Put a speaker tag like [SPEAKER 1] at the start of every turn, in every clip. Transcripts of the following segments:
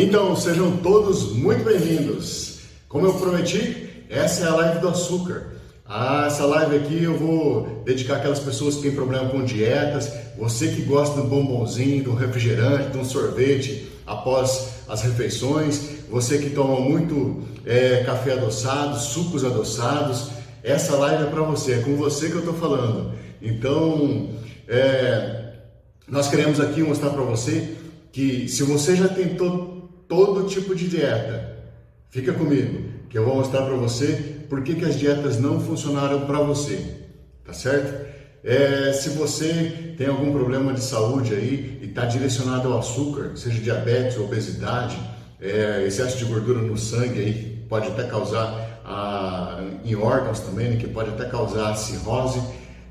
[SPEAKER 1] Então, sejam todos muito bem-vindos. Como eu prometi, essa é a live do açúcar. Essa live aqui eu vou dedicar àquelas pessoas que têm problema com dietas, você que gosta do bombonzinho, do refrigerante, de um sorvete após as refeições, você que toma muito café adoçado, sucos adoçados. Essa live é para você, é com você que eu estou falando. Então, nós queremos aqui mostrar para você que se você já tentou todo tipo de dieta, fica comigo, que eu vou mostrar para você por que as dietas não funcionaram para você, tá certo? Se você tem algum problema de saúde aí e está direcionado ao açúcar, seja diabetes, obesidade, excesso de gordura no sangue aí, pode até causar em órgãos também, né, que pode até causar cirrose,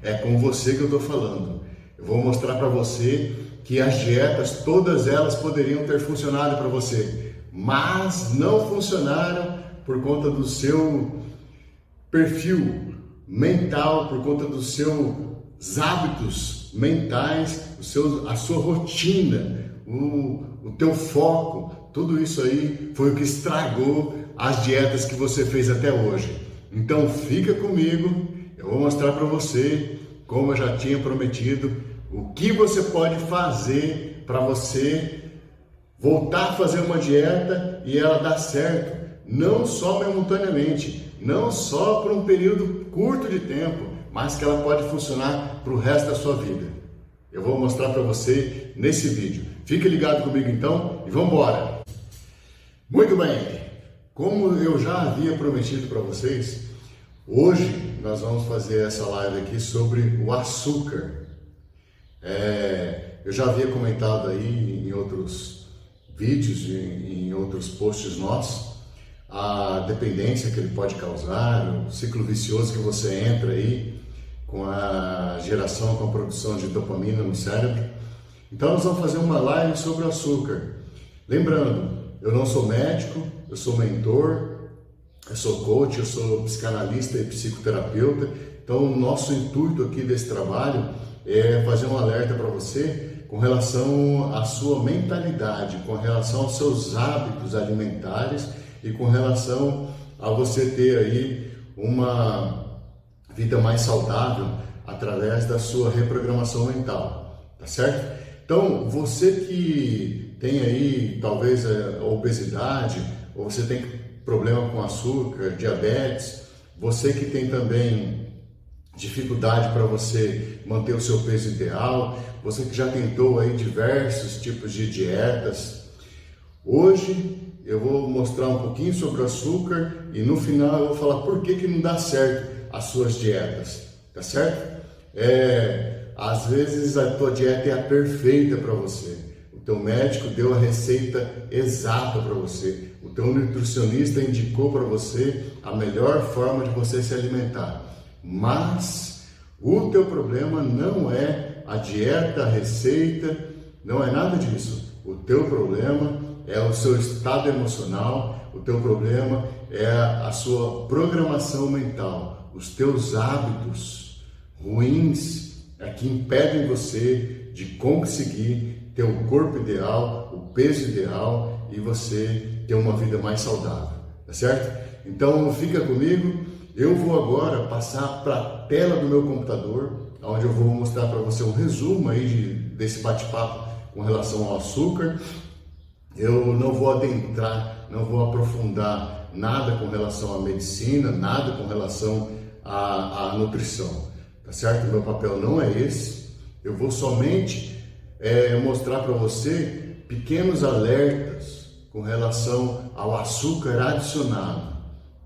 [SPEAKER 1] é com você que eu estou falando. Eu vou mostrar para você que as dietas, todas elas poderiam ter funcionado para você, mas não funcionaram por conta do seu perfil mental, por conta dos seus hábitos mentais, a sua rotina, o teu foco. Tudo isso aí foi o que estragou as dietas que você fez até hoje. Então fica comigo, eu vou mostrar para você, como eu já tinha prometido, o que você pode fazer para você voltar a fazer uma dieta e ela dar certo, não só momentaneamente, não só por um período curto de tempo, mas que ela pode funcionar para o resto da sua vida. Eu vou mostrar para você nesse vídeo. Fique ligado comigo então e vamos embora! Muito bem, como eu já havia prometido para vocês, hoje nós vamos fazer essa live aqui sobre o açúcar. Eu já havia comentado aí em outros vídeos, em outros posts nossos, a dependência que ele pode causar, o ciclo vicioso que você entra aí com a geração, com a produção de dopamina no cérebro. Então nós vamos fazer uma live sobre o açúcar. Lembrando, eu não sou médico, eu sou mentor, eu sou coach, eu sou psicanalista e psicoterapeuta. Então o nosso intuito aqui desse trabalho é fazer um alerta para você com relação à sua mentalidade, com relação aos seus hábitos alimentares e com relação a você ter aí uma vida mais saudável através da sua reprogramação mental, tá certo? Então, você que tem aí talvez a obesidade, ou você tem problema com açúcar, diabetes, você que tem também dificuldade para você manter o seu peso ideal, você que já tentou aí diversos tipos de dietas, hoje eu vou mostrar um pouquinho sobre o açúcar e no final eu vou falar por que não dá certo as suas dietas, tá certo? Às vezes a tua dieta é a perfeita para você, o teu médico deu a receita exata para você, o teu nutricionista indicou para você a melhor forma de você se alimentar, mas o teu problema não é a dieta, a receita, não é nada disso. O teu problema é o seu estado emocional, o teu problema é a sua programação mental, os teus hábitos ruins que impedem você de conseguir ter o corpo ideal, o peso ideal e você ter uma vida mais saudável, tá certo? Então fica comigo. Eu vou agora passar para a tela do meu computador, onde eu vou mostrar para você um resumo aí desse bate-papo com relação ao açúcar. Eu não vou adentrar, não vou aprofundar nada com relação à medicina, nada com relação à nutrição, tá certo? Meu papel não é esse. Eu vou somente mostrar para você pequenos alertas com relação ao açúcar adicionado.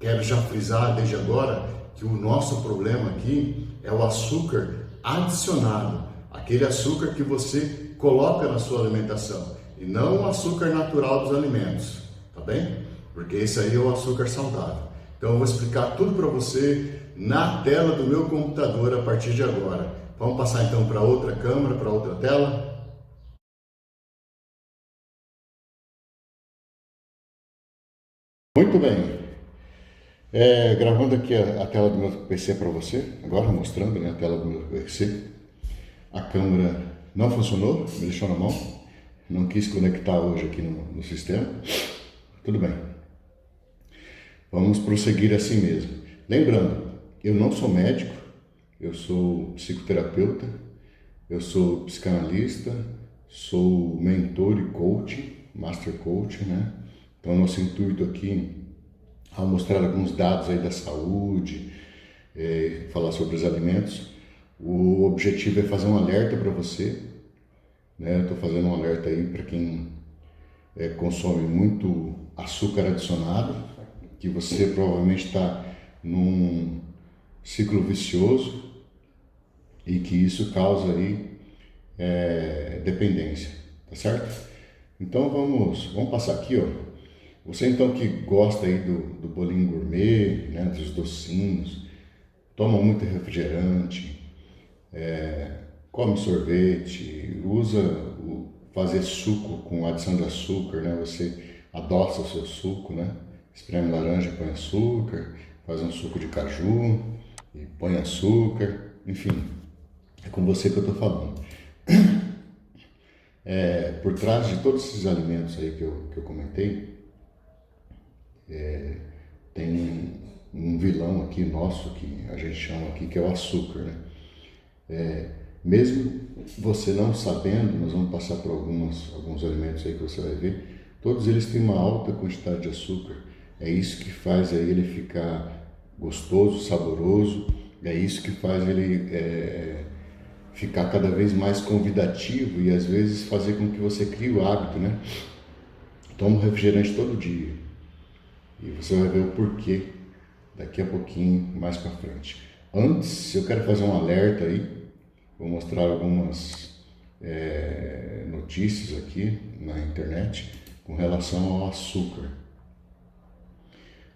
[SPEAKER 1] Quero já frisar desde agora que o nosso problema aqui é o açúcar adicionado, aquele açúcar que você coloca na sua alimentação e não o açúcar natural dos alimentos, tá bem? Porque esse aí é o açúcar saudável. Então eu vou explicar tudo para você na tela do meu computador a partir de agora. Vamos passar então para outra câmera, para outra tela. Muito bem. Gravando aqui a tela do meu PC para você, agora mostrando, né, a tela do meu PC. A câmera não funcionou, me deixou na mão. não quis conectar hoje aqui no sistema. Tudo bem. Vamos prosseguir assim mesmo. Lembrando, eu não sou médico, eu sou psicoterapeuta, eu sou psicanalista, sou mentor e coach, master coach, né? Então, nosso intuito aqui, ao mostrar alguns dados aí da saúde, falar sobre os alimentos, o objetivo é fazer um alerta para você, né? Eu estou fazendo um alerta aí para quem consome muito açúcar adicionado, que você provavelmente está num ciclo vicioso e que isso causa aí dependência, tá certo? Então vamos passar aqui, ó. Você então que gosta aí do bolinho gourmet, né, dos docinhos, toma muito refrigerante, come sorvete, usa fazer suco com adição de açúcar, né? Você adoça o seu suco, né? Espreme laranja, põe açúcar, faz um suco de caju e põe açúcar, enfim, é com você que eu estou falando. Por trás de todos esses alimentos aí que eu comentei, tem um vilão aqui nosso, que a gente chama aqui, que é o açúcar, né? Mesmo você não sabendo, nós vamos passar por alguns alimentos aí que você vai ver, todos eles têm uma alta quantidade de açúcar. É isso que faz aí ele ficar gostoso, saboroso, é isso que faz ele ficar cada vez mais convidativo e às vezes fazer com que você crie o hábito, né? Toma um refrigerante todo dia e você vai ver o porquê daqui a pouquinho, mais para frente. Antes, eu quero fazer um alerta aí, vou mostrar algumas notícias aqui na internet com relação ao açúcar.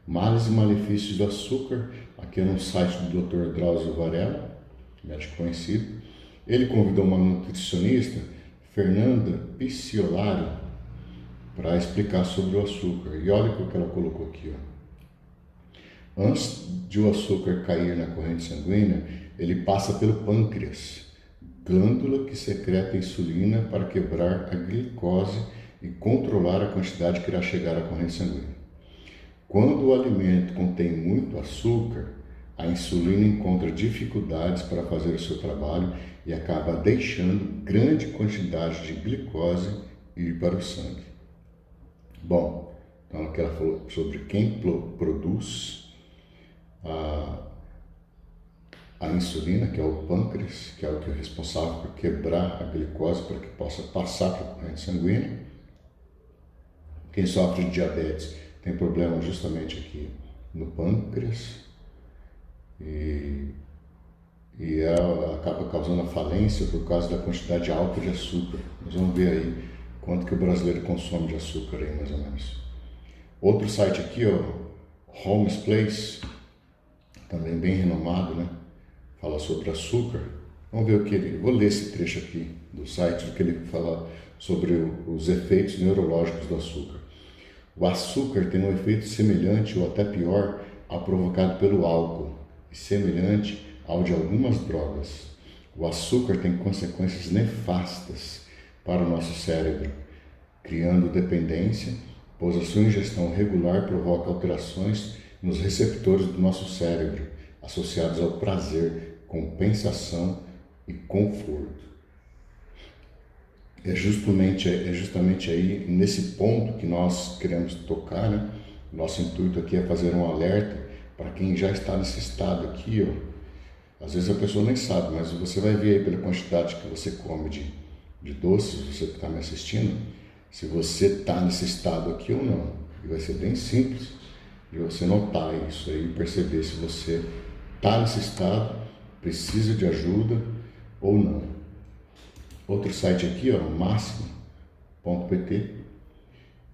[SPEAKER 1] Males e malefícios do açúcar, aqui é no site do Dr. Drauzio Varela, médico conhecido. Ele convidou uma nutricionista, Fernanda Picciolari, para explicar sobre o açúcar. E olha o que ela colocou aqui, ó. Antes de o açúcar cair na corrente sanguínea, ele passa pelo pâncreas, glândula que secreta insulina para quebrar a glicose e controlar a quantidade que irá chegar à corrente sanguínea. Quando o alimento contém muito açúcar, a insulina encontra dificuldades para fazer o seu trabalho e acaba deixando grande quantidade de glicose ir para o sangue. Bom, então aqui ela falou sobre quem produz a insulina, que é o pâncreas, que é o que é responsável por quebrar a glicose para que possa passar para a corrente sanguínea. Quem sofre de diabetes tem problema justamente aqui no pâncreas e ela acaba causando a falência por causa da quantidade alta de açúcar. Nós vamos ver aí quanto que o brasileiro consome de açúcar aí, mais ou menos. Outro site aqui, ó, Homes Place, também bem renomado, né? Fala sobre açúcar. Vamos ver o que ele... Vou ler esse trecho aqui do site, do que ele fala sobre os efeitos neurológicos do açúcar. O açúcar tem um efeito semelhante ou até pior ao provocado pelo álcool e semelhante ao de algumas drogas. O açúcar tem consequências nefastas para o nosso cérebro, criando dependência, pois a sua ingestão regular provoca alterações nos receptores do nosso cérebro, associados ao prazer, compensação e conforto. É justamente aí nesse ponto que nós queremos tocar, né? Nosso intuito aqui é fazer um alerta para quem já está nesse estado aqui, ó. Às vezes a pessoa nem sabe, mas você vai ver aí pela quantidade que você come de doces, você que está me assistindo, se você está nesse estado aqui ou não. E vai ser bem simples de você notar isso aí e perceber se você está nesse estado, precisa de ajuda ou não. Outro site aqui, ó, máximo.pt,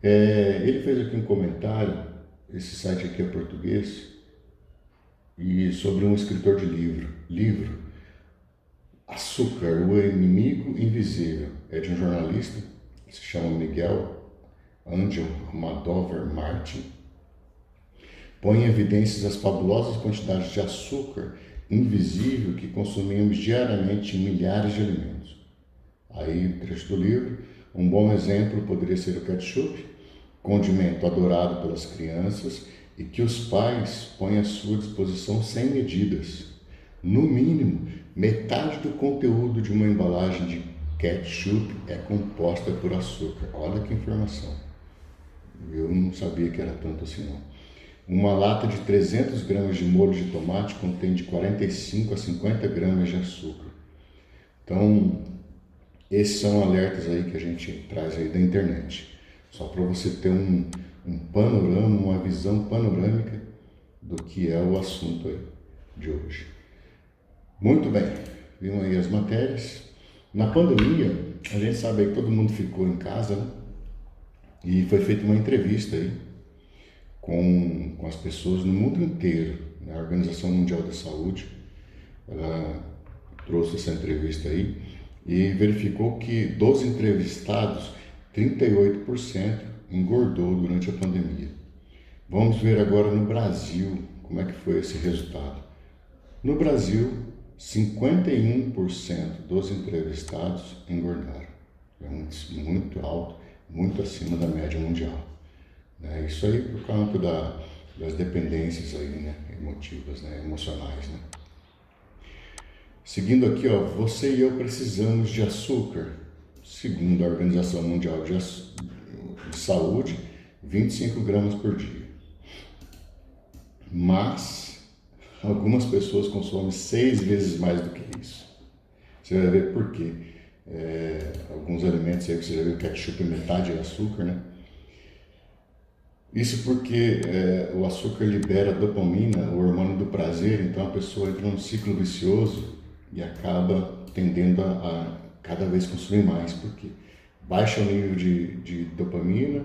[SPEAKER 1] ele fez aqui um comentário, esse site aqui é português, e sobre um escritor de livro Açúcar, o Inimigo Invisível, é de um jornalista que se chama Miguel Ángel Almodóvar Martin. Põe em evidências as fabulosas quantidades de açúcar invisível que consumimos diariamente em milhares de alimentos. Aí, trecho do livro, Um bom exemplo poderia ser o ketchup, condimento adorado pelas crianças e que os pais põem à sua disposição sem medidas. No mínimo, metade do conteúdo de uma embalagem de ketchup é composta por açúcar. Olha que informação. Eu não sabia que era tanto assim não. Uma lata de 300 gramas de molho de tomate contém de 45 a 50 gramas de açúcar. Então, esses são alertas aí que a gente traz aí da internet. Só para você ter um panorama, uma visão panorâmica do que é o assunto aí de hoje. Muito bem, viram aí as matérias. Na pandemia, a gente sabe aí que todo mundo ficou em casa, né? E foi feita uma entrevista aí com as pessoas no mundo inteiro. Né? A Organização Mundial da Saúde, ela trouxe essa entrevista aí e verificou que dos entrevistados, 38% engordou durante a pandemia. Vamos ver agora no Brasil como é que foi esse resultado. No Brasil, 51% dos entrevistados engordaram. É muito alto, muito acima da média mundial. Isso aí por conta das dependências aí, né, emotivas, né, emocionais, né. Seguindo aqui, ó, você e eu precisamos de açúcar. Segundo a Organização Mundial de Saúde, 25 gramas por dia. Mas algumas pessoas consomem 6 vezes mais do que isso. Você vai ver por quê. Alguns alimentos aí que você já viu, ketchup, metade é açúcar, né? Isso porque o açúcar libera dopamina, o hormônio do prazer, então a pessoa entra num ciclo vicioso e acaba tendendo a cada vez consumir mais, porque baixa o nível de dopamina,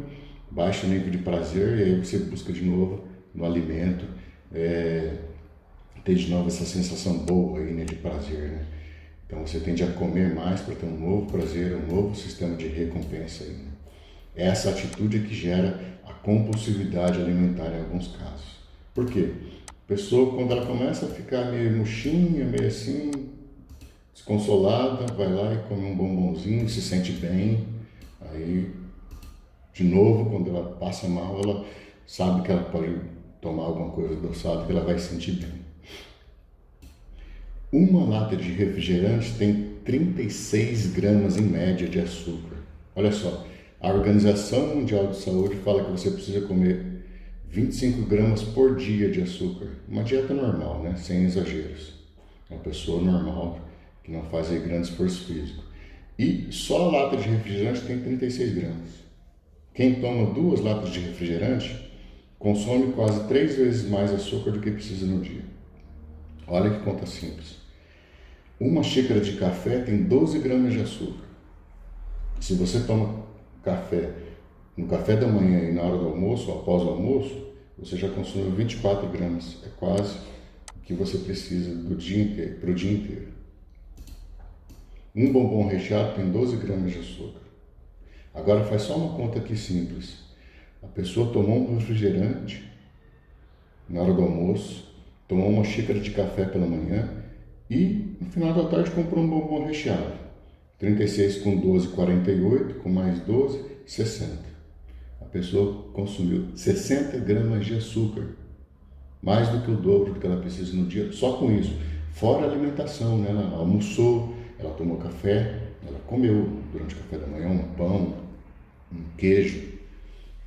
[SPEAKER 1] baixa o nível de prazer, e aí você busca de novo no alimento ter de novo essa sensação boa aí, né, de prazer, né? Então você tende a comer mais para ter um novo prazer, um novo sistema de recompensa aí, né? Essa atitude é que gera a compulsividade alimentar em alguns casos. Por quê? A pessoa, quando ela começa a ficar meio murchinha, meio assim, desconsolada, vai lá e come um bombonzinho, se sente bem. Aí, de novo, quando ela passa mal, ela sabe que ela pode tomar alguma coisa adoçada, que ela vai se sentir bem. Uma lata de refrigerante tem 36 gramas em média de açúcar. Olha só, a Organização Mundial de Saúde fala que você precisa comer 25 gramas por dia de açúcar. Uma dieta normal, né? Sem exageros. Uma pessoa normal que não faz aí grande esforço físico. E só a lata de refrigerante tem 36 gramas. Quem toma 2 latas de refrigerante consome quase 3 vezes mais açúcar do que precisa no dia. Olha que conta simples. Uma xícara de café tem 12 gramas de açúcar. Se você toma café no café da manhã e na hora do almoço, ou após o almoço, você já consumiu 24 gramas. É quase o que você precisa do dia inteiro, para o dia inteiro. Um bombom recheado tem 12 gramas de açúcar. Agora faz só uma conta aqui simples. A pessoa tomou um refrigerante na hora do almoço, tomou uma xícara de café pela manhã e no final da tarde comprou um bombom recheado. 36 com 12, 48, com mais 12, 60. A pessoa consumiu 60 gramas de açúcar, mais do que o dobro do que ela precisa no dia, só com isso. Fora a alimentação, né? Ela almoçou, ela tomou café, ela comeu durante o café da manhã um pão, um queijo,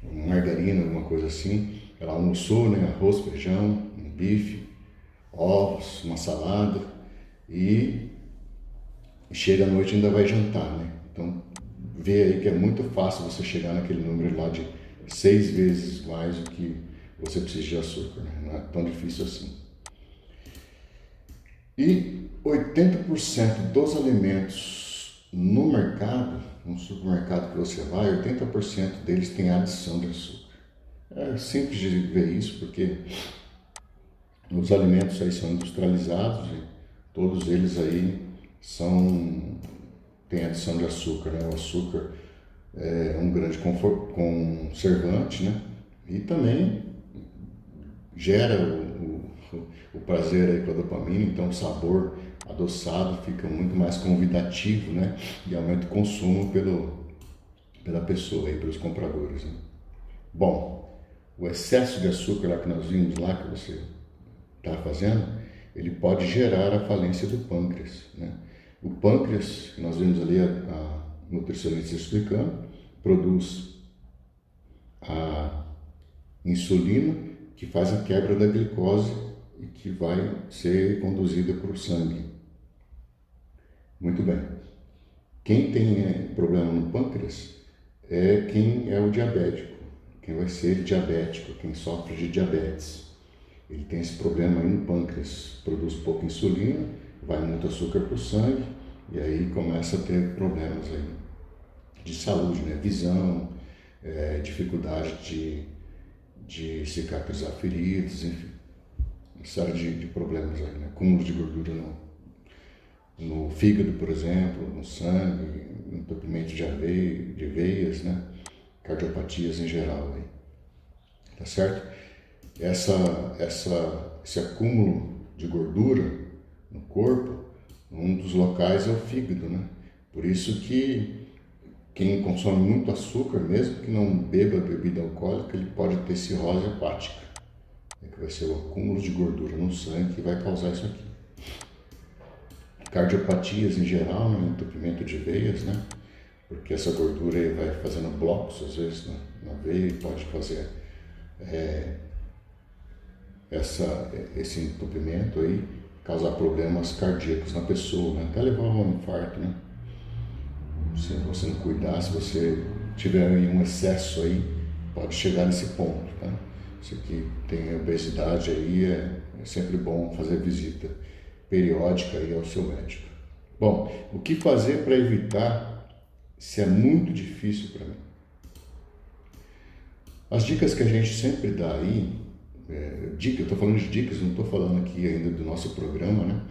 [SPEAKER 1] uma margarina, alguma coisa assim. Ela almoçou, né? Arroz, feijão, um bife, ovos, uma salada e chega à noite e ainda vai jantar, né? Então, vê aí que é muito fácil você chegar naquele número lá de 6 vezes mais do que você precisa de açúcar, né? Não é tão difícil assim. E 80% dos alimentos no mercado, no supermercado que você vai, 80% deles tem adição de açúcar. É simples de ver isso, porque os alimentos aí são industrializados e todos eles aí tem adição de açúcar, né? O açúcar é um grande conservante, né? E também gera o prazer aí com a dopamina, então o sabor adoçado fica muito mais convidativo, né? E aumenta o consumo pela pessoa e pelos compradores, né? Bom, o excesso de açúcar lá que nós vimos lá, que você está fazendo, ele pode gerar a falência do pâncreas, né? O pâncreas, que nós vimos ali a nutricionista explicando, produz a insulina, que faz a quebra da glicose e que vai ser conduzida para o sangue. Muito bem. Quem tem problema no pâncreas é quem é o diabético, quem vai ser diabético, quem sofre de diabetes. Ele tem esse problema aí no pâncreas, produz pouca insulina, vai muito açúcar para o sangue e aí começa a ter problemas aí de saúde, né? Visão, dificuldade de cicatrizar feridas, enfim, uma série de problemas aí, né? Acúmulo de gordura no fígado, por exemplo, no sangue, entupimento de veias, né? Cardiopatias em geral aí, tá certo? Esse acúmulo de gordura no corpo, um dos locais é o fígado, né? Por isso que quem consome muito açúcar, mesmo que não beba bebida alcoólica, ele pode ter cirrose hepática, que vai ser o acúmulo de gordura no sangue que vai causar isso aqui. Cardiopatias em geral, né? Entupimento de veias, né? Porque essa gordura aí vai fazendo blocos, às vezes, na veia e pode fazer esse entupimento aí, causar problemas cardíacos na pessoa, né? Até levar a um infarto, né? Se você não cuidar, se você tiver aí um excesso aí, pode chegar nesse ponto, tá? Você que tem obesidade aí, é sempre bom fazer visita periódica aí ao seu médico. Bom, o que fazer para evitar se é muito difícil para mim? As dicas que a gente sempre dá aí, eu estou falando de dicas, não estou falando aqui ainda do nosso programa, né?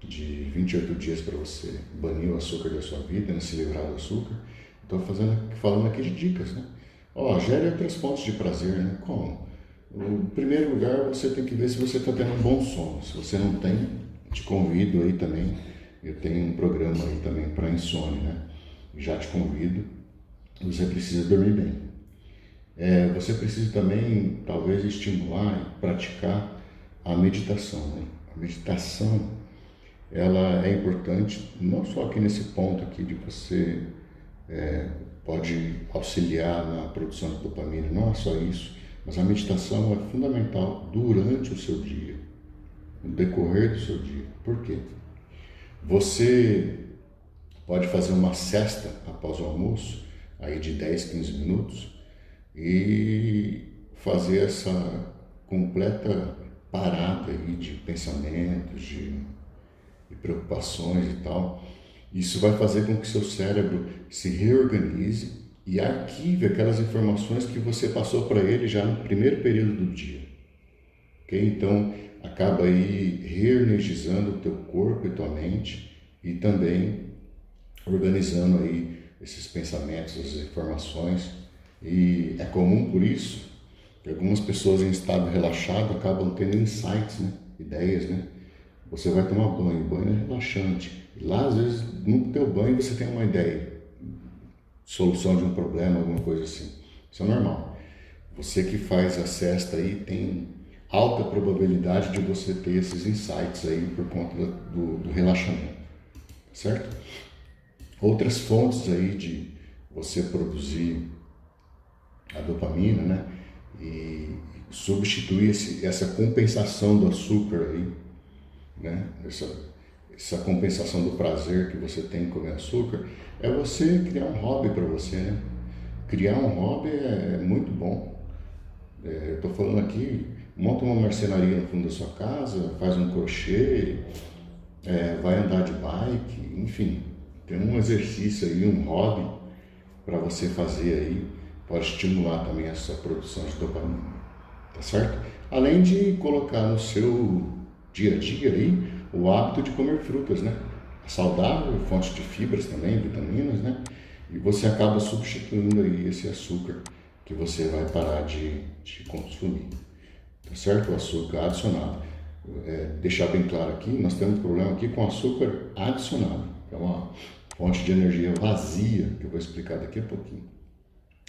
[SPEAKER 1] De 28 dias para você banir o açúcar da sua vida, né? Se livrar do açúcar. Estou falando aqui de dicas, né? Gere outras fontes de prazer, né? Como? Em primeiro lugar, você tem que ver se você está tendo um bom sono. Se você não tem, te convido aí também. Eu tenho um programa aí também para insônia, né? Já te convido. Você precisa dormir bem. Você precisa também, talvez, estimular e praticar a meditação, né? A meditação, ela é importante, não só aqui nesse ponto aqui de você pode auxiliar na produção de dopamina, não é só isso, mas a meditação é fundamental durante o seu dia, no decorrer do seu dia. Por quê? Você pode fazer uma sesta após o almoço, aí de 10, 15 minutos, e fazer essa completa parada aí de pensamentos, de preocupações e tal. Isso vai fazer com que seu cérebro se reorganize e arquive aquelas informações que você passou para ele já no primeiro período do dia. Okay? Então, acaba aí reenergizando o teu corpo e tua mente e também organizando aí esses pensamentos, essas informações. E é comum por isso que algumas pessoas em estado relaxado acabam tendo insights, né? Ideias, né? Você vai tomar banho é relaxante. E lá, às vezes, no teu banho você tem uma ideia, solução de um problema, alguma coisa assim. Isso é normal. Você que faz a sesta aí tem alta probabilidade de você ter esses insights aí por conta do relaxamento, certo? Outras fontes aí de você produzir a dopamina, né? E substituir essa compensação do açúcar aí, né? Essa compensação do prazer que você tem em comer açúcar, é você criar um hobby para você, né? Criar um hobby é muito bom. Eu estou falando aqui, monta uma marcenaria no fundo da sua casa, faz um crochê, vai andar de bike, enfim, tem um exercício aí, um hobby para você fazer aí, pode estimular também essa produção de dopamina, tá certo? Além de colocar no seu dia a dia aí o hábito de comer frutas, né? Saudável, fonte de fibras também, vitaminas, né? E você acaba substituindo aí esse açúcar que você vai parar de consumir, tá certo? O açúcar adicionado. Deixar bem claro aqui, nós temos problema aqui com açúcar adicionado, que é uma fonte de energia vazia, que eu vou explicar daqui a pouquinho,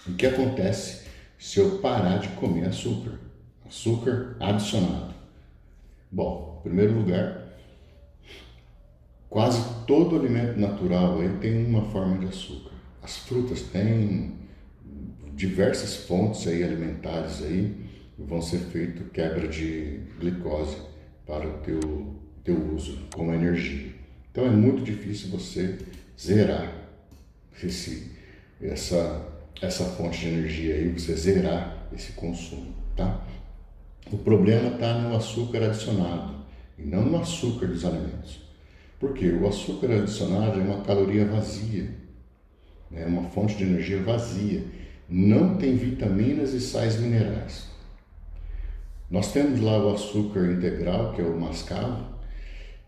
[SPEAKER 1] O que acontece se eu parar de comer açúcar? Açúcar adicionado. Bom, em primeiro lugar, quase todo alimento natural aí tem uma forma de açúcar. As frutas têm diversas fontes aí alimentares aí, vão ser feito quebra de glicose para o teu uso como energia. Então é muito difícil você zerar essa fonte de energia aí, você zerar esse consumo, tá? O problema está no açúcar adicionado e não no açúcar dos alimentos. Porque o açúcar adicionado é uma caloria vazia, é uma fonte de energia vazia, não tem vitaminas e sais minerais. Nós temos lá o açúcar integral, que é o mascavo,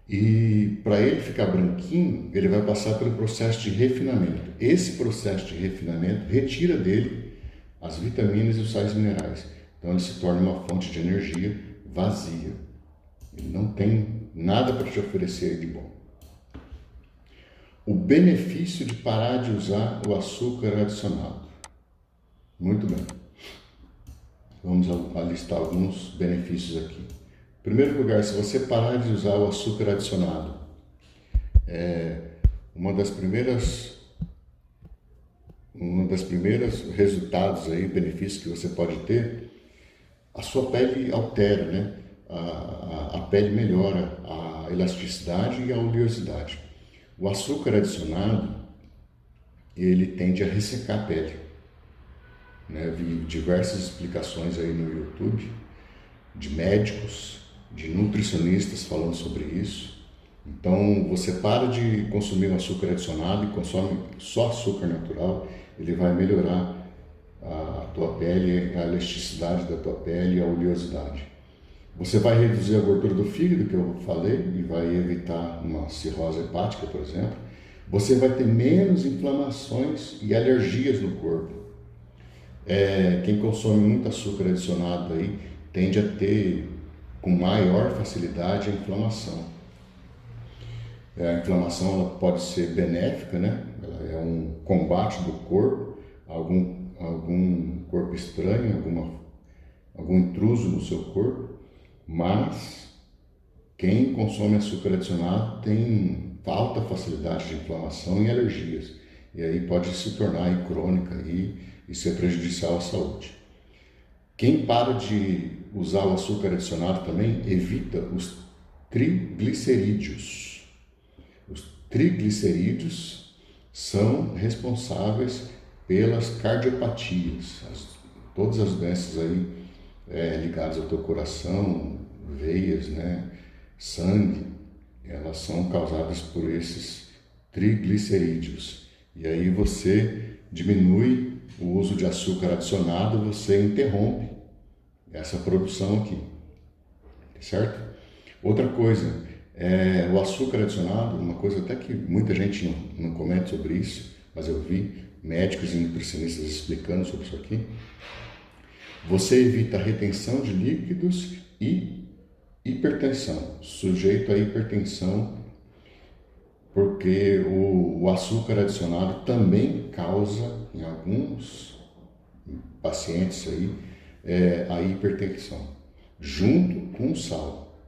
[SPEAKER 1] e para ele ficar branquinho, ele vai passar pelo processo de refinamento. Esse processo de refinamento retira dele as vitaminas e os sais minerais. Então ele se torna uma fonte de energia vazia. Ele não tem nada para te oferecer de bom. O benefício de parar de usar o açúcar adicionado. Muito bem. Vamos listar alguns benefícios aqui. Em primeiro lugar, se você parar de usar o açúcar adicionado, uma das primeiras resultados aí, benefícios que você pode ter, a sua pele altera, né? A pele melhora a elasticidade e a oleosidade. O açúcar adicionado, ele tende a ressecar a pele. Né? Eu vi diversas explicações aí no YouTube, de médicos, de nutricionistas falando sobre isso. Então, você para de consumir o açúcar adicionado e consome só açúcar natural, ele vai melhorar a tua pele, a elasticidade da tua pele e a oleosidade. Você vai reduzir a gordura do fígado, que eu falei, e vai evitar uma cirrose hepática, por exemplo. Você vai ter menos inflamações e alergias no corpo. Quem consome muito açúcar adicionado aí tende a ter com maior facilidade a inflamação. A inflamação ela pode ser benéfica, né? Ela é um combate do corpo, algum corpo estranho, algum intruso no seu corpo, mas quem consome açúcar adicionado tem alta facilidade de inflamação e alergias, e aí pode se tornar crônica e ser prejudicial à saúde. Quem para de usar o açúcar adicionado também evita os triglicerídeos. Os triglicerídeos são responsáveis pelas cardiopatias, todas as doenças aí ligadas ao teu coração, veias, né, sangue, elas são causadas por esses triglicerídeos. E aí você diminui o uso de açúcar adicionado, você interrompe essa produção aqui, certo? Outra coisa, o açúcar adicionado, uma coisa até que muita gente não comenta sobre isso, mas eu vi médicos e nutricionistas explicando sobre isso aqui. Você evita a retenção de líquidos e hipertensão, sujeito a hipertensão, porque o açúcar adicionado também causa, em alguns pacientes aí, a hipertensão, junto com o sal,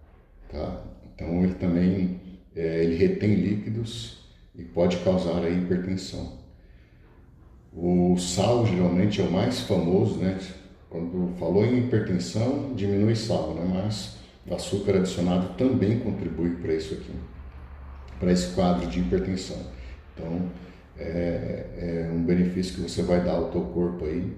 [SPEAKER 1] tá? Então ele também ele retém líquidos e pode causar a hipertensão. O sal geralmente é o mais famoso, né? Quando falou em hipertensão, diminui sal, né? Mas o açúcar adicionado também contribui para isso aqui, para esse quadro de hipertensão. Então, é um benefício que você vai dar ao teu corpo aí,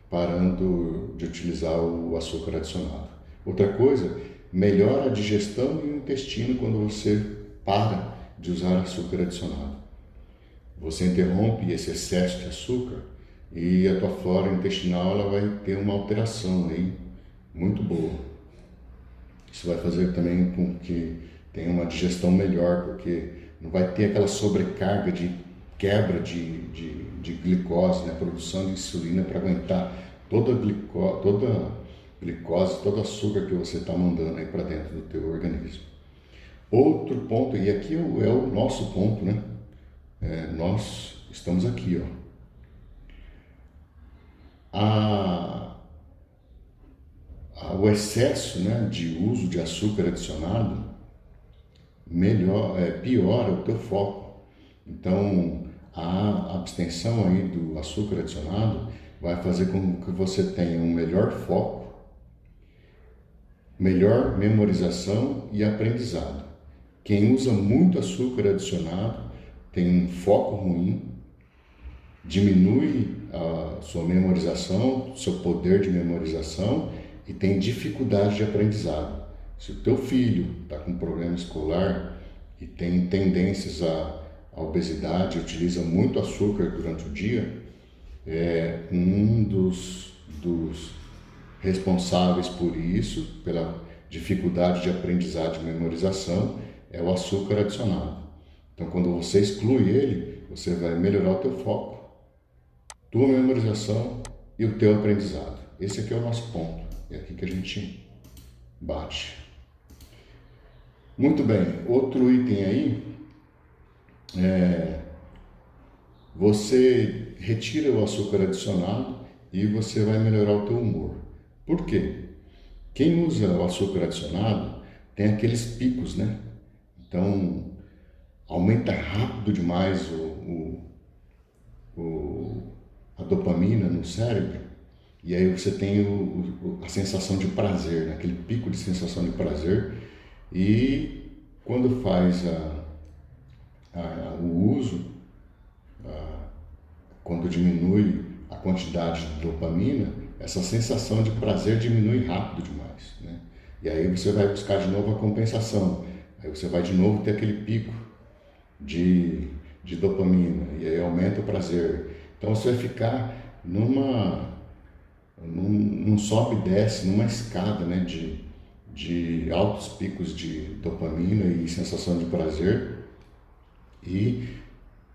[SPEAKER 1] parando de utilizar o açúcar adicionado. Outra coisa, melhora a digestão e o intestino quando você para de usar açúcar adicionado. Você interrompe esse excesso de açúcar e a tua flora intestinal ela vai ter uma alteração aí muito boa. Isso vai fazer também com que tenha uma digestão melhor, porque não vai ter aquela sobrecarga de quebra de glicose, né? Produção de insulina para aguentar toda glicose, todo açúcar que você está mandando aí para dentro do teu organismo. Outro ponto, e aqui é o nosso ponto, né? Nós estamos aqui, ó. O excesso, né, de uso de açúcar adicionado piora o teu foco. Então, a abstenção aí do açúcar adicionado vai fazer com que você tenha um melhor foco, melhor memorização e aprendizado. Quem usa muito açúcar adicionado tem um foco ruim, diminui a sua memorização, seu poder de memorização e tem dificuldade de aprendizado. Se o teu filho está com problema escolar e tem tendências à obesidade, utiliza muito açúcar durante o dia, um dos responsáveis por isso, pela dificuldade de aprendizado e memorização, é o açúcar adicionado. Então, quando você exclui ele, você vai melhorar o teu foco, tua memorização e o teu aprendizado. Esse aqui é o nosso ponto, é aqui que a gente bate. Muito bem, outro item aí, você retira o açúcar adicionado e você vai melhorar o teu humor. Por quê? Quem usa o açúcar adicionado tem aqueles picos, né? Então, aumenta rápido demais a dopamina no cérebro e aí você tem a sensação de prazer, né? Aquele pico de sensação de prazer, e quando faz o uso, quando diminui a quantidade de dopamina, essa sensação de prazer diminui rápido demais, né? E aí você vai buscar de novo a compensação, aí você vai de novo ter aquele pico de dopamina, e aí aumenta o prazer. Então você vai ficar num sobe e desce, numa escada, né, de altos picos de dopamina e sensação de prazer, e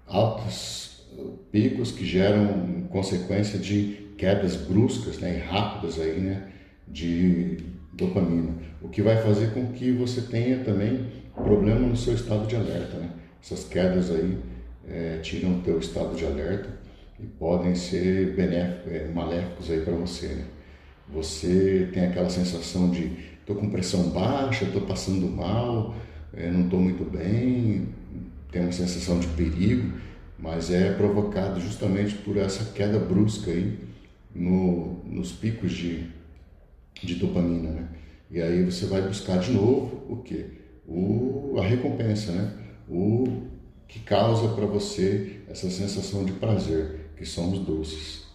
[SPEAKER 1] altos picos que geram consequência de quedas bruscas, né, e rápidas aí, né, de dopamina, o que vai fazer com que você tenha também problema no seu estado de alerta, né? Essas quedas aí tiram o teu estado de alerta e podem ser maléficos aí para você, né? Você tem aquela sensação de estou com pressão baixa, estou passando mal, não estou muito bem, tem uma sensação de perigo, mas é provocado justamente por essa queda brusca aí nos picos de dopamina, né? E aí você vai buscar de novo o quê? A recompensa, né? O que causa para você essa sensação de prazer, que são os doces.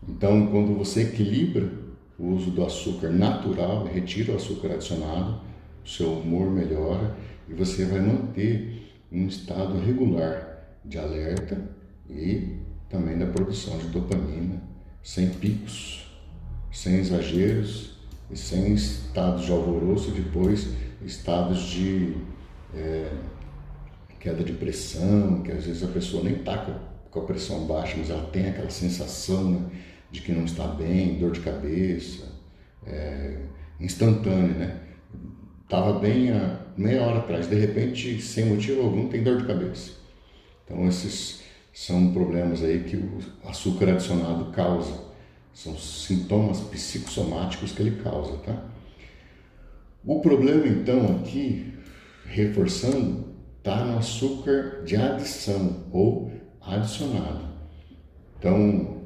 [SPEAKER 1] Então, quando você equilibra o uso do açúcar natural, retira o açúcar adicionado, o seu humor melhora e você vai manter um estado regular de alerta e também da produção de dopamina, sem picos, sem exageros e sem estados de alvoroço, depois estados de queda de pressão, que às vezes a pessoa nem está com a pressão baixa, mas ela tem aquela sensação, né, de que não está bem, dor de cabeça, instantânea, né? Estava bem há meia hora atrás, de repente, sem motivo algum, tem dor de cabeça. Então esses são problemas aí que o açúcar adicionado causa, são sintomas psicossomáticos que ele causa, tá? O problema então aqui, reforçando, está no açúcar de adição ou adicionado. Então,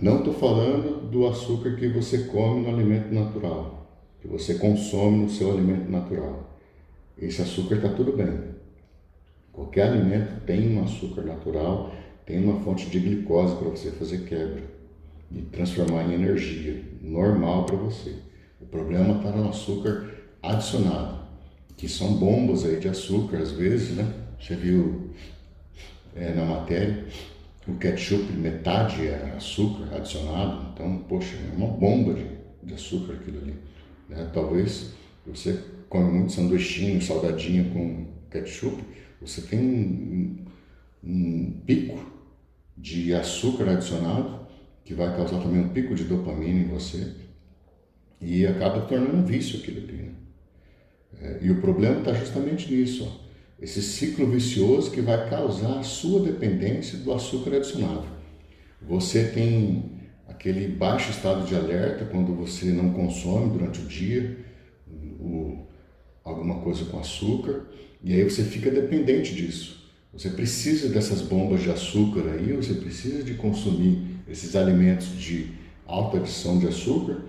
[SPEAKER 1] não estou falando do açúcar que você come no alimento natural, que você consome no seu alimento natural. Esse açúcar está tudo bem. Qualquer alimento tem um açúcar natural, tem uma fonte de glicose para você fazer quebra e transformar em energia normal para você. O problema está no açúcar adicionado, que são bombas aí de açúcar, às vezes, né? Você viu na matéria, o ketchup, metade é açúcar adicionado, então, poxa, é uma bomba de açúcar aquilo ali, né? Talvez você come muito sanduichinho, salgadinho com ketchup, você tem um pico de açúcar adicionado, que vai causar também um pico de dopamina em você, e acaba tornando um vício aquilo ali, né? E o problema está justamente nisso, ó. Esse ciclo vicioso que vai causar a sua dependência do açúcar adicionado. Você tem aquele baixo estado de alerta quando você não consome durante o dia alguma coisa com açúcar, e aí você fica dependente disso. Você precisa dessas bombas de açúcar aí, você precisa de consumir esses alimentos de alta adição de açúcar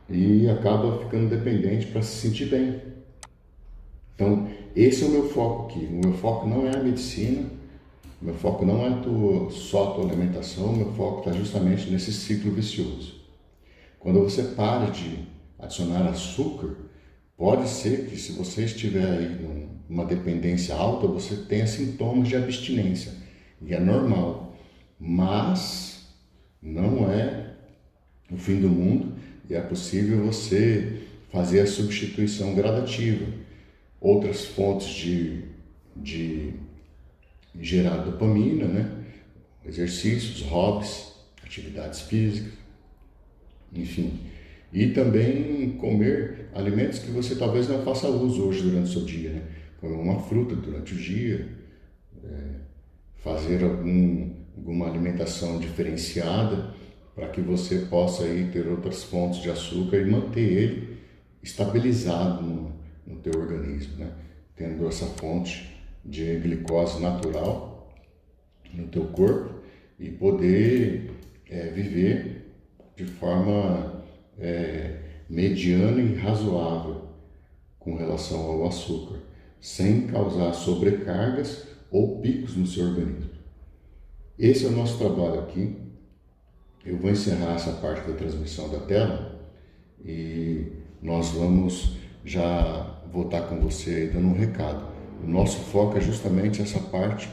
[SPEAKER 1] e acaba ficando dependente para se sentir bem. Então, esse é o meu foco aqui. O meu foco não é a medicina, o meu foco não é só a tua alimentação, o meu foco está justamente nesse ciclo vicioso. Quando você para de adicionar açúcar, pode ser que, se você estiver aí numa dependência alta, você tenha sintomas de abstinência, e é normal, mas não é o fim do mundo, e é possível você fazer a substituição gradativa. Outras fontes de gerar dopamina, né? Exercícios, hobbies, atividades físicas, enfim. E também comer alimentos que você talvez não faça uso hoje durante o seu dia, né? Comer uma fruta durante o dia, fazer alguma alimentação diferenciada para que você possa aí ter outras fontes de açúcar e manter ele estabilizado no teu organismo, né? Tendo essa fonte de glicose natural no teu corpo e poder viver de forma mediana e razoável com relação ao açúcar, sem causar sobrecargas ou picos no seu organismo. Esse é o nosso trabalho aqui. Eu vou encerrar essa parte da transmissão da tela e nós vamos já voltar com você aí dando um recado. O nosso foco é justamente essa parte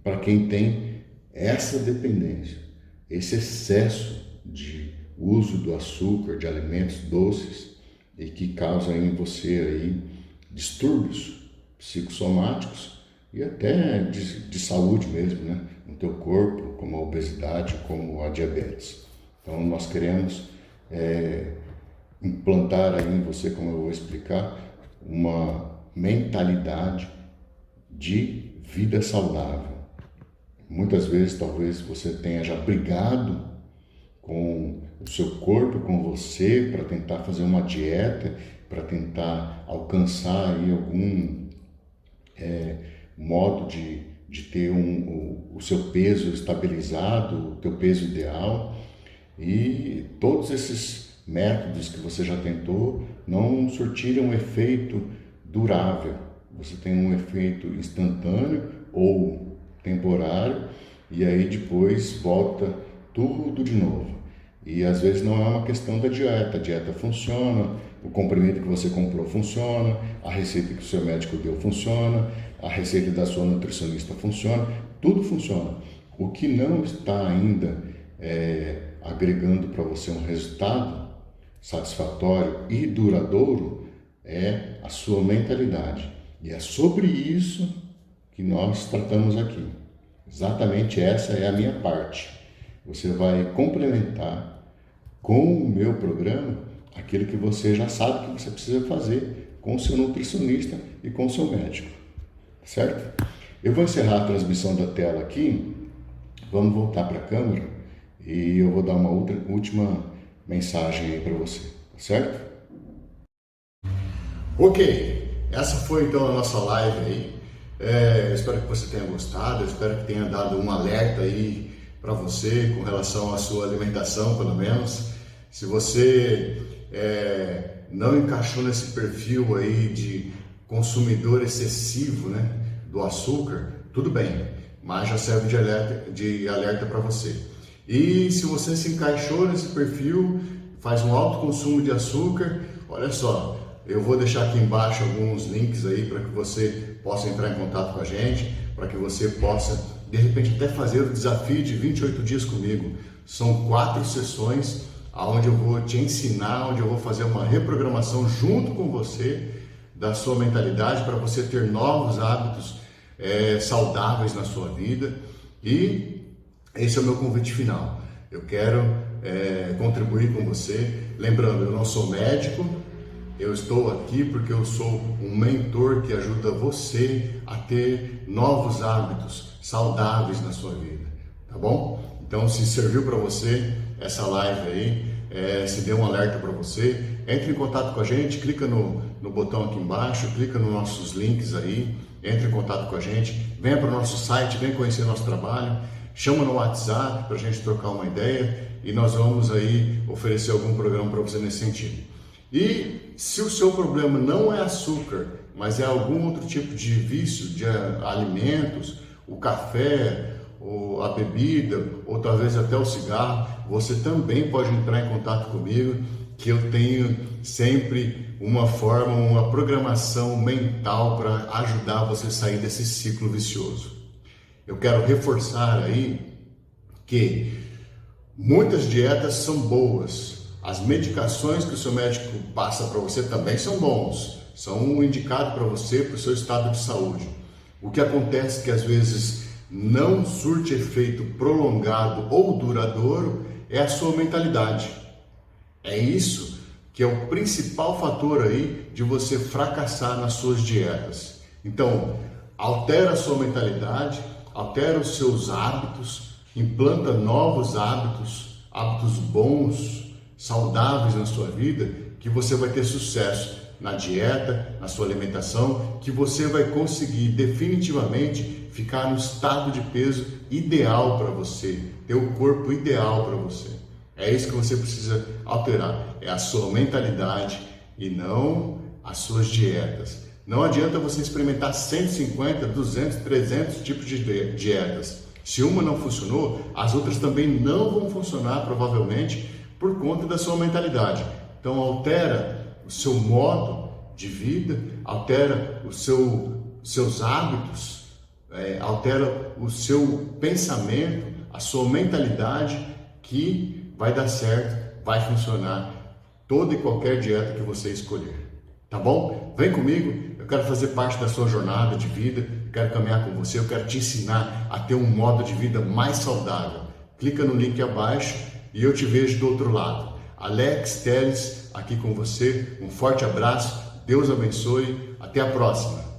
[SPEAKER 1] para quem tem essa dependência, esse excesso de uso do açúcar, de alimentos doces, e que causa em você aí distúrbios psicossomáticos e até de saúde mesmo, né? No teu corpo, como a obesidade, como a diabetes. Então nós queremos implantar aí em você, como eu vou explicar, uma mentalidade de vida saudável. Muitas vezes talvez você tenha já brigado com o seu corpo, com você, para tentar fazer uma dieta, para tentar alcançar aí algum modo de ter o seu peso estabilizado, o teu peso ideal, e todos esses métodos que você já tentou não surtiram um efeito durável. Você tem um efeito instantâneo ou temporário, e aí depois volta tudo de novo. E às vezes não é uma questão da dieta. A dieta funciona, o comprimido que você comprou funciona, a receita que o seu médico deu funciona, a receita da sua nutricionista funciona, tudo funciona. O que não está ainda agregando para você um resultado satisfatório e duradouro é a sua mentalidade. E é sobre isso que nós tratamos aqui. Exatamente essa é a minha parte. Você vai complementar com o meu programa aquilo que você já sabe que você precisa fazer com o seu nutricionista e com o seu médico, certo? Eu vou encerrar a transmissão da tela aqui, vamos voltar para a câmera e eu vou dar uma última mensagem aí para você, tá certo? Ok, essa foi então a nossa live aí. Eu espero que você tenha gostado, eu espero que tenha dado um alerta aí para você com relação à sua alimentação, pelo menos. Se você não encaixou nesse perfil aí de consumidor excessivo, né, do açúcar, tudo bem, mas já serve de alerta para você. E se você se encaixou nesse perfil, faz um alto consumo de açúcar, olha só, eu vou deixar aqui embaixo alguns links aí para que você possa entrar em contato com a gente, para que você possa, de repente, até fazer o desafio de 28 dias comigo. São 4 sessões onde eu vou te ensinar, onde eu vou fazer uma reprogramação junto com você da sua mentalidade para você ter novos hábitos saudáveis na sua vida. E esse é o meu convite final. Eu quero contribuir com você. Lembrando, eu não sou médico, eu estou aqui porque eu sou um mentor que ajuda você a ter novos hábitos saudáveis na sua vida, tá bom? Então, se serviu para você essa live aí, se deu um alerta para você, entre em contato com a gente, clica no botão aqui embaixo, clica nos nossos links aí, entre em contato com a gente, venha para o nosso site, venha conhecer nosso trabalho, chama no WhatsApp para a gente trocar uma ideia e nós vamos aí oferecer algum programa para você nesse sentido. E se o seu problema não é açúcar, mas é algum outro tipo de vício, de alimentos, o café, ou a bebida, ou talvez até o cigarro, você também pode entrar em contato comigo, que eu tenho sempre uma forma, uma programação mental para ajudar você a sair desse ciclo vicioso. Eu quero reforçar aí que muitas dietas são boas, as medicações que o seu médico passa para você também são bons, são indicados para você, para o seu estado de saúde. O que acontece é que às vezes não surte efeito prolongado ou duradouro é a sua mentalidade. É isso que é o principal fator aí de você fracassar nas suas dietas. Então, altera a sua mentalidade, altera os seus hábitos, implanta novos hábitos, hábitos bons, saudáveis na sua vida, que você vai ter sucesso na dieta, na sua alimentação, que você vai conseguir definitivamente ficar no estado de peso ideal para você, ter o corpo ideal para você. É isso que você precisa alterar, é a sua mentalidade e não as suas dietas. Não adianta você experimentar 150, 200, 300 tipos de dietas. Se uma não funcionou, as outras também não vão funcionar provavelmente por conta da sua mentalidade. Então altera o seu modo de vida, altera os seus hábitos, altera o seu pensamento, a sua mentalidade, que vai dar certo, vai funcionar toda e qualquer dieta que você escolher. Tá bom? Vem comigo, eu quero fazer parte da sua jornada de vida, quero caminhar com você, eu quero te ensinar a ter um modo de vida mais saudável. Clica no link abaixo e eu te vejo do outro lado. Alex Telles aqui com você, um forte abraço, Deus abençoe, até a próxima.